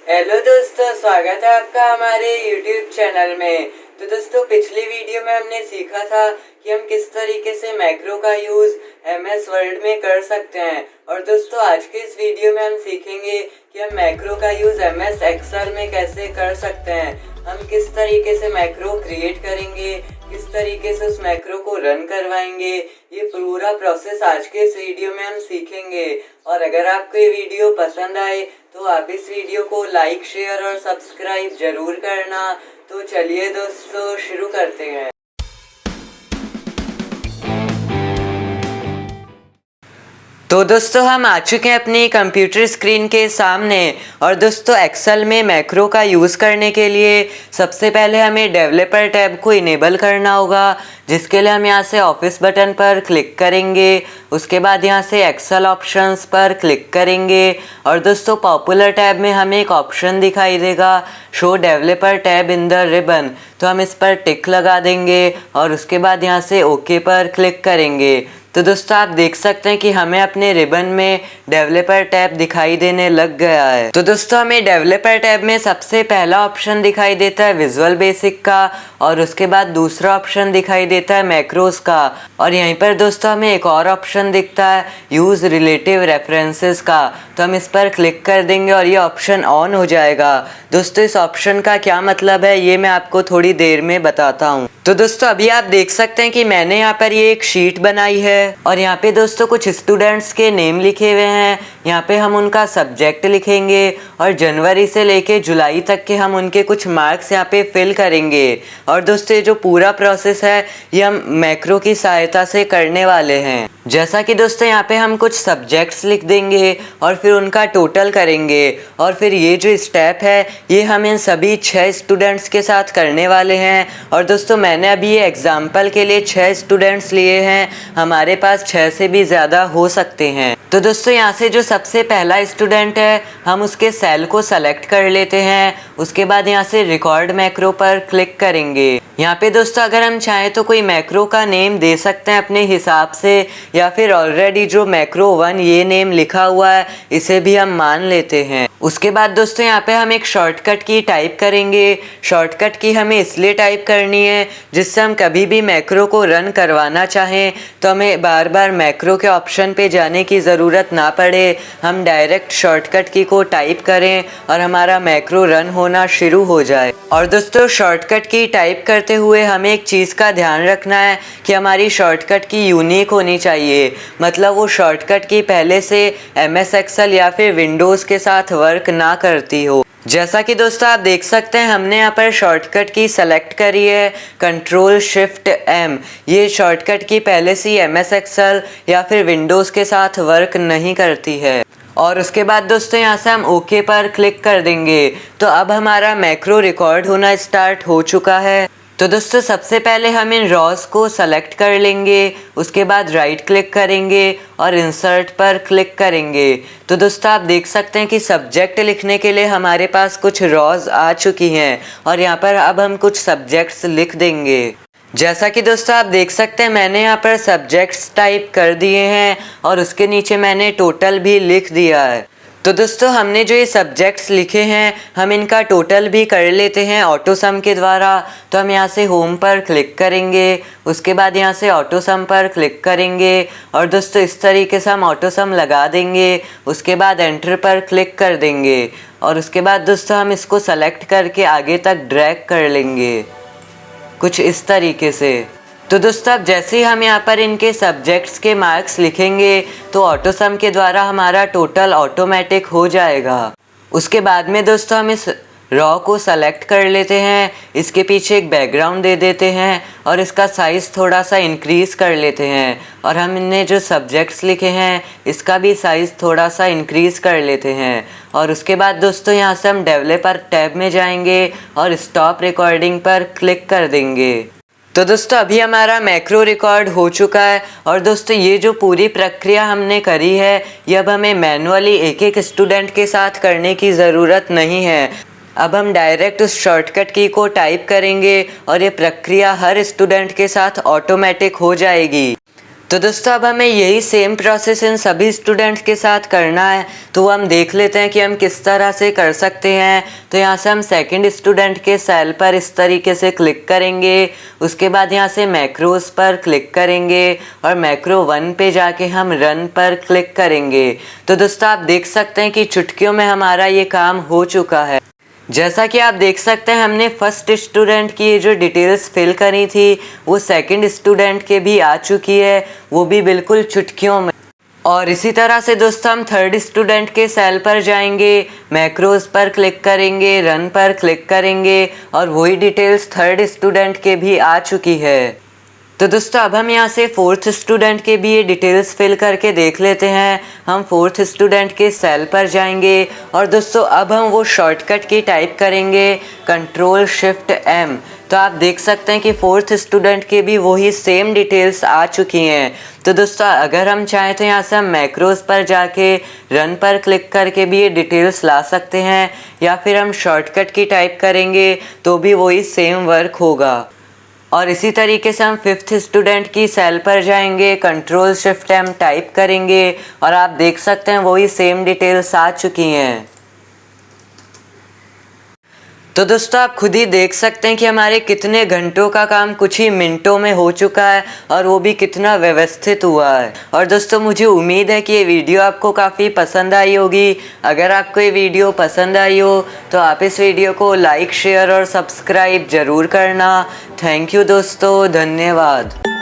Hello दोस्तों, स्वागत है आपका हमारे YouTube चैनल में। तो दोस्तों, पिछली वीडियो में हमने सीखा था कि हम किस तरीके से मैक्रो का यूज़ MS वर्ड में कर सकते हैं। और दोस्तों, आज के इस वीडियो में हम सीखेंगे कि हम मैक्रो का यूज़ MS एक्सेल में कैसे कर सकते हैं। हम किस तरीके से मैक्रो क्रिएट करेंगे, किस तरीके से उस मैक्रो को रन करवाएंगे, ये पूरा प्रोसेस आज के इस वीडियो में हम सीखेंगे। और अगर आपको ये वीडियो पसंद आए तो आप इस वीडियो को लाइक, शेयर और सब्सक्राइब जरूर करना। तो चलिए दोस्तों, शुरू करते हैं। तो दोस्तों, हम आ चुके हैं अपनी कंप्यूटर स्क्रीन के सामने। और दोस्तों, एक्सेल में मैक्रो का यूज़ करने के लिए सबसे पहले हमें डेवलपर टैब को इनेबल करना होगा, जिसके लिए हम यहाँ से ऑफिस बटन पर क्लिक करेंगे। उसके बाद यहाँ से एक्सेल ऑप्शंस पर क्लिक करेंगे और दोस्तों, पॉपुलर टैब में हमें एक ऑप्शन दिखाई देगा, show developer tab in the ribbon. तो हम इस पर टिक लगा देंगे और उसके बाद यहाँ से ओके पर क्लिक करेंगे। तो दोस्तों, आप देख सकते हैं कि हमें अपने रिबन में डेवलपर टैब दिखाई देने लग गया है। तो दोस्तों, हमें डेवलपर टैब में सबसे पहला ऑप्शन दिखाई देता है विजुअल बेसिक का, और उसके बाद दूसरा ऑप्शन दिखाई देता है मैक्रोस का, और यहीं पर दोस्तों हमें एक और ऑप्शन दिखता है यूज़ रिलेटिव रेफरेंसेस का। तो हम इस पर क्लिक कर देंगे और ये ऑप्शन ऑन हो जाएगा। दोस्तों, इस ऑप्शन का क्या मतलब है ये मैं आपको थोड़ी देर में बताता हूँ। तो दोस्तों, अभी आप देख सकते हैं कि मैंने यहाँ पर ये एक शीट बनाई है और यहाँ पे दोस्तों कुछ स्टूडेंट्स के नेम लिखे हुए हैं। यहाँ पे हम उनका सब्जेक्ट लिखेंगे और जनवरी से लेके जुलाई तक के हम उनके कुछ मार्क्स यहाँ पे फिल करेंगे। और दोस्तों, ये जो पूरा प्रोसेस है ये हम मैक्रो की सहायता से करने वाले हैं। जैसा कि दोस्तों, यहाँ पे हम कुछ सब्जेक्ट्स लिख देंगे और फिर उनका टोटल करेंगे। और फिर ये जो स्टेप है ये हम इन सभी 6 स्टूडेंट्स के साथ करने वाले हैं। और दोस्तों, मैंने अभी ये एग्जाम्पल के लिए 6 स्टूडेंट्स लिए हैं, हमारे पास 6 से भी ज़्यादा हो सकते हैं। तो दोस्तों, यहाँ से जो सबसे पहला स्टूडेंट है हम उसके सेल को सेलेक्ट कर लेते हैं। उसके बाद यहाँ से रिकॉर्ड मैक्रो पर क्लिक करेंगे। यहाँ पे दोस्तों, अगर हम चाहें तो कोई मैक्रो का नेम दे सकते हैं अपने हिसाब से, या फिर ऑलरेडी जो मैक्रो 1 ये नेम लिखा हुआ है इसे भी हम मान लेते हैं। उसके बाद दोस्तों, यहाँ पे हम एक शॉर्टकट की टाइप करेंगे। शॉर्टकट की हमें इसलिए टाइप करनी है जिससे हम कभी भी मैक्रो को रन करवाना चाहें तो हमें बार बार मैक्रो के ऑप्शन पे जाने की ज़रूरत ना पड़े। हम डायरेक्ट शॉर्टकट की को टाइप करें और हमारा मैक्रो रन होना शुरू हो जाए। और दोस्तों, शॉर्टकट की टाइप करते हुए हमें एक चीज़ का ध्यान रखना है कि हमारी शॉर्टकट की यूनिक होनी चाहिए। मतलब वो शॉर्टकट की पहले से MS एक्सेल या फिर विंडोज़ के साथ वर्क ना करती हो। जैसा कि दोस्तों आप देख सकते हैं, हमने यहाँ पर शॉर्टकट की सेलेक्ट करी है Ctrl+Shift+M। ये शॉर्टकट की पहले से MS एक्सेल या फिर विंडोज़ के साथ वर्क नहीं करती है। और उसके बाद दोस्तों, यहाँ से हम ओके पर क्लिक कर देंगे। तो अब हमारा मैक्रो रिकॉर्ड होना स्टार्ट हो चुका है। तो दोस्तों, सबसे पहले हम इन रॉज को सेलेक्ट कर लेंगे। उसके बाद राइट क्लिक करेंगे और इंसर्ट पर क्लिक करेंगे। तो दोस्तों, आप देख सकते हैं कि सब्जेक्ट लिखने के लिए हमारे पास कुछ रॉज आ चुकी हैं और यहाँ पर अब हम कुछ सब्जेक्ट्स लिख देंगे। जैसा कि दोस्तों आप देख सकते हैं, मैंने यहाँ पर सब्जेक्ट्स टाइप कर दिए हैं और उसके नीचे मैंने टोटल भी लिख दिया है। तो दोस्तों, हमने जो ये सब्जेक्ट्स लिखे हैं हम इनका टोटल भी कर लेते हैं ऑटो सम के द्वारा। तो हम यहाँ से होम पर क्लिक करेंगे, उसके बाद यहाँ से ऑटो सम पर क्लिक करेंगे और दोस्तों इस तरीके से हम ऑटो सम लगा देंगे। उसके बाद एंटर पर क्लिक कर देंगे और उसके बाद दोस्तों हम इसको सेलेक्ट करके आगे तक ड्रैग कर लेंगे कुछ इस तरीके से। तो दोस्तों, अब जैसे ही हम यहाँ पर इनके सब्जेक्ट्स के मार्क्स लिखेंगे तो ऑटो सम के द्वारा हमारा टोटल ऑटोमेटिक हो जाएगा। उसके बाद में दोस्तों हम इस रॉ को सेलेक्ट कर लेते हैं, इसके पीछे एक बैकग्राउंड दे देते हैं और इसका साइज़ थोड़ा सा इंक्रीज़ कर लेते हैं। और हम इनने जो सब्जेक्ट्स लिखे हैं इसका भी साइज़ थोड़ा सा इंक्रीज़ कर लेते हैं। और उसके बाद दोस्तों, यहाँ से हम डेवलपर टैब में जाएंगे और स्टॉप रिकॉर्डिंग पर क्लिक कर देंगे। तो दोस्तों, अभी हमारा मैक्रो रिकॉर्ड हो चुका है। और दोस्तों, ये जो पूरी प्रक्रिया हमने करी है ये अब हमें मैनुअली एक एक स्टूडेंट के साथ करने की ज़रूरत नहीं है। अब हम डायरेक्ट उस शॉर्टकट की को टाइप करेंगे और ये प्रक्रिया हर स्टूडेंट के साथ ऑटोमेटिक हो जाएगी। तो दोस्तों अब हमें यही सेम प्रोसेस इन सभी स्टूडेंट्स के साथ करना है। तो हम देख लेते हैं कि हम किस तरह से कर सकते हैं। तो यहाँ से हम सेकंड स्टूडेंट के सेल पर इस तरीके से क्लिक करेंगे। उसके बाद यहाँ से मैक्रोस पर क्लिक करेंगे और मैक्रो 1 पे जाके हम रन पर क्लिक करेंगे। तो दोस्तों आप देख सकते हैं कि चुटकियों में हमारा ये काम हो चुका है। जैसा कि आप देख सकते हैं हमने फर्स्ट स्टूडेंट की ये जो डिटेल्स फिल करी थी वो सेकंड स्टूडेंट के भी आ चुकी है, वो भी बिल्कुल चुटकियों में। और इसी तरह से दोस्तों हम थर्ड स्टूडेंट के सेल पर जाएंगे, मैक्रोस पर क्लिक करेंगे, रन पर क्लिक करेंगे और वही डिटेल्स थर्ड स्टूडेंट के भी आ चुकी है। तो दोस्तों अब हम यहाँ से फोर्थ स्टूडेंट के भी ये डिटेल्स फिल करके देख लेते हैं। हम फोर्थ स्टूडेंट के सेल पर जाएंगे और दोस्तों अब हम वो शॉर्टकट की टाइप करेंगे Ctrl+Shift+M। तो आप देख सकते हैं कि फोर्थ स्टूडेंट के भी वही सेम डिटेल्स आ चुकी हैं। तो दोस्तों अगर हम चाहें तो यहाँ से हम मैक्रोस पर जाके रन पर क्लिक करके भी ये डिटेल्स ला सकते हैं, या फिर हम शॉर्टकट की टाइप करेंगे तो भी वही सेम वर्क होगा। और इसी तरीके से हम फिफ्थ स्टूडेंट की सेल पर जाएंगे, Ctrl+Shift+M टाइप करेंगे और आप देख सकते हैं वही सेम डिटेल्स आ चुकी हैं। तो दोस्तों आप खुद ही देख सकते हैं कि हमारे कितने घंटों का काम कुछ ही मिनटों में हो चुका है और वो भी कितना व्यवस्थित हुआ है। और दोस्तों मुझे उम्मीद है कि ये वीडियो आपको काफ़ी पसंद आई होगी। अगर आपको ये वीडियो पसंद आई हो तो आप इस वीडियो को लाइक, शेयर और सब्सक्राइब ज़रूर करना। थैंक यू दोस्तों, धन्यवाद।